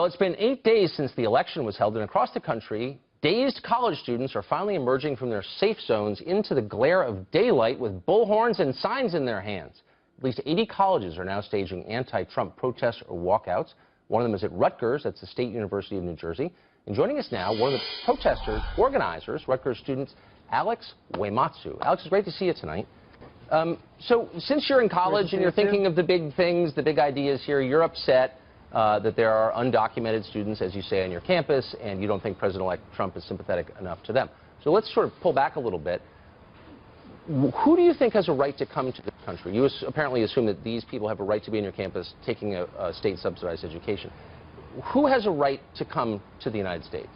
Well, it's been 8 days since the election was held, and across the country, dazed college students are finally emerging from their safe zones into the glare of daylight with bullhorns and signs in their hands. At least 80 colleges are now staging anti-Trump protests or walkouts. One of them is at Rutgers, that's the State University of New Jersey. And joining us now, one of the protesters, organizers, Rutgers students, Alex Eumatsu. Alex, it's great to see you tonight. So since you're in college and you're thinking of the big things, the big ideas here, you're upset that there are undocumented students, as you say, on your campus, and you don't think President-elect Trump is sympathetic enough to them. So let's sort of pull back a little bit. Who do you think has a right to come to this country? You apparently assume that these people have a right to be on your campus taking a state-subsidized education. Who has a right to come to the United States?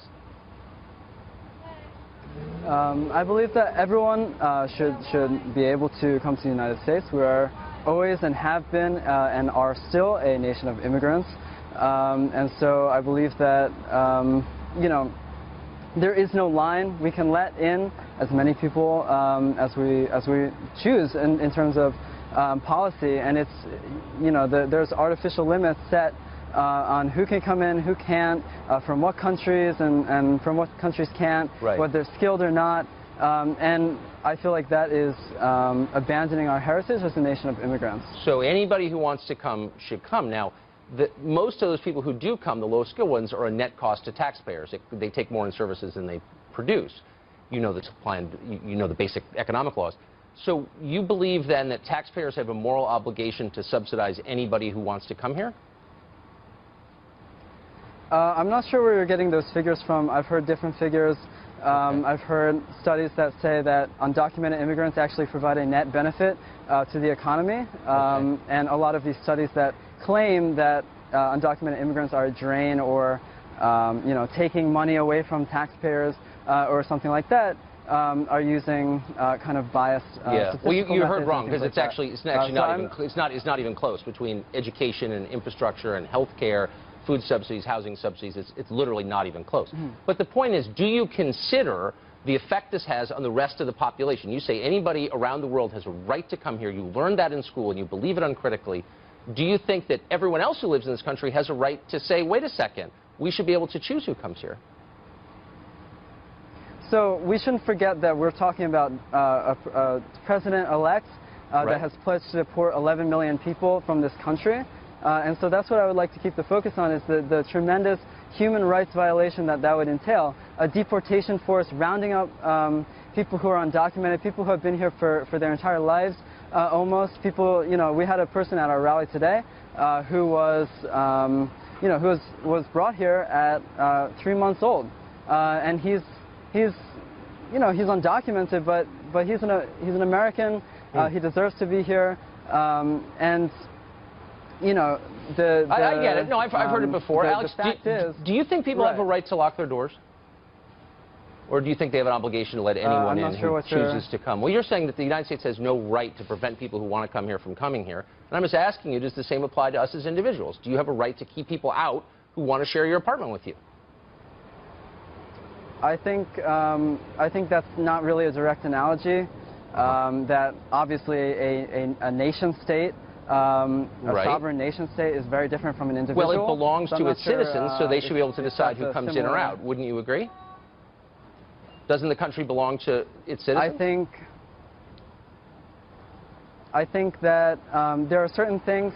I believe that everyone should be able to come to the United States. We are always and have been and are still a nation of immigrants. And so I believe that, you know, there is no line. We can let in as many people as we choose in terms of policy. And it's, you know, there's artificial limits set on who can come in, who can't, from what countries and from what countries can't, right, whether they're skilled or not. And I feel like that is abandoning our heritage as a nation of immigrants. So anybody who wants to come should come. Now, most of those people who do come, the low-skilled ones, are a net cost to taxpayers. They take more in services than they produce. You know the supply and you know the basic economic laws. So you believe then that taxpayers have a moral obligation to subsidize anybody who wants to come here? I'm not sure where you're getting those figures from. I've heard different figures. Okay. I've heard studies that say that undocumented immigrants actually provide a net benefit to the economy. Okay. And a lot of these studies that claim that undocumented immigrants are a drain or, you know, taking money away from taxpayers or something like that are using kind of biased Well, you heard wrong, because it's not even close between education and infrastructure and health care, food subsidies, housing subsidies. It's literally not even close. Mm-hmm. But the point is, do you consider the effect this has on the rest of the population? You say anybody around the world has a right to come here. You learned that in school and you believe it uncritically. Do you think that everyone else who lives in this country has a right to say, wait a second, we should be able to choose who comes here? So we shouldn't forget that we're talking about a president-elect right, that has pledged to deport 11 million people from this country. And so that's what I would like to keep the focus on, is the tremendous human rights violation that would entail. A deportation force rounding up people who are undocumented, people who have been here for their entire lives, almost. People, you know, we had a person at our rally today who was, you know, who was brought here at 3 months old. And he's, you know, he's undocumented, but he's an American. He deserves to be here. And you know, I get it. No, I've heard it before. Alex, do you think people have a right to lock their doors? Or do you think they have an obligation to let anyone in who chooses to come? Well, you're saying that the United States has no right to prevent people who want to come here from coming here. And I'm just asking you, does the same apply to us as individuals? Do you have a right to keep people out who want to share your apartment with you? I think that's not really a direct analogy. That obviously a nation state, a sovereign nation state, is very different from an individual. Well, it belongs to its citizens, so they should be able to decide who comes in or out. Wouldn't you agree? Doesn't the country belong to its citizens? I think that there are certain things.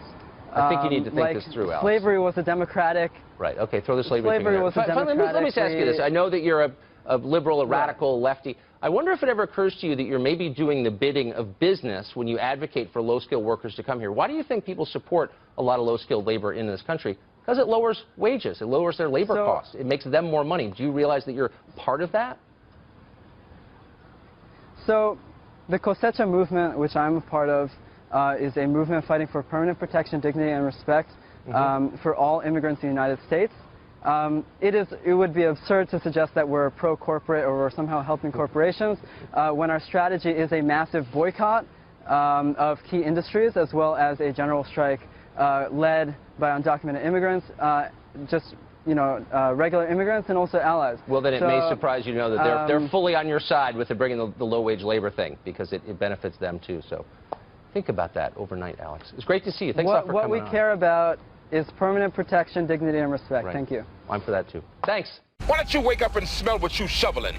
I think you need to think like this through, Alex. Slavery was a democratic. Right. Okay. Throw the slavery thing in there. Was a democratic. Let me just ask you this. I know that you're a liberal, a radical, lefty. I wonder if it ever occurs to you that you're maybe doing the bidding of business when you advocate for low-skilled workers to come here. Why do you think people support a lot of low-skilled labor in this country? Because it lowers wages. It lowers their labor costs. It makes them more money. Do you realize that you're part of that? So the Cosecha movement, which I'm a part of, is a movement fighting for permanent protection, dignity, and respect for all immigrants in the United States. It would be absurd to suggest that we're pro-corporate or we're somehow helping corporations when our strategy is a massive boycott of key industries, as well as a general strike led by undocumented immigrants, just, you know, regular immigrants and also allies. Well, then it may surprise you to know that they're fully on your side with bringing the low-wage labor thing, because it benefits them too. So think about that overnight, Alex. It's great to see you. Thanks a lot for coming on. is permanent protection, dignity, and respect. Right. Thank you. I'm for that too. Thanks. Why don't you wake up and smell what you shoveling?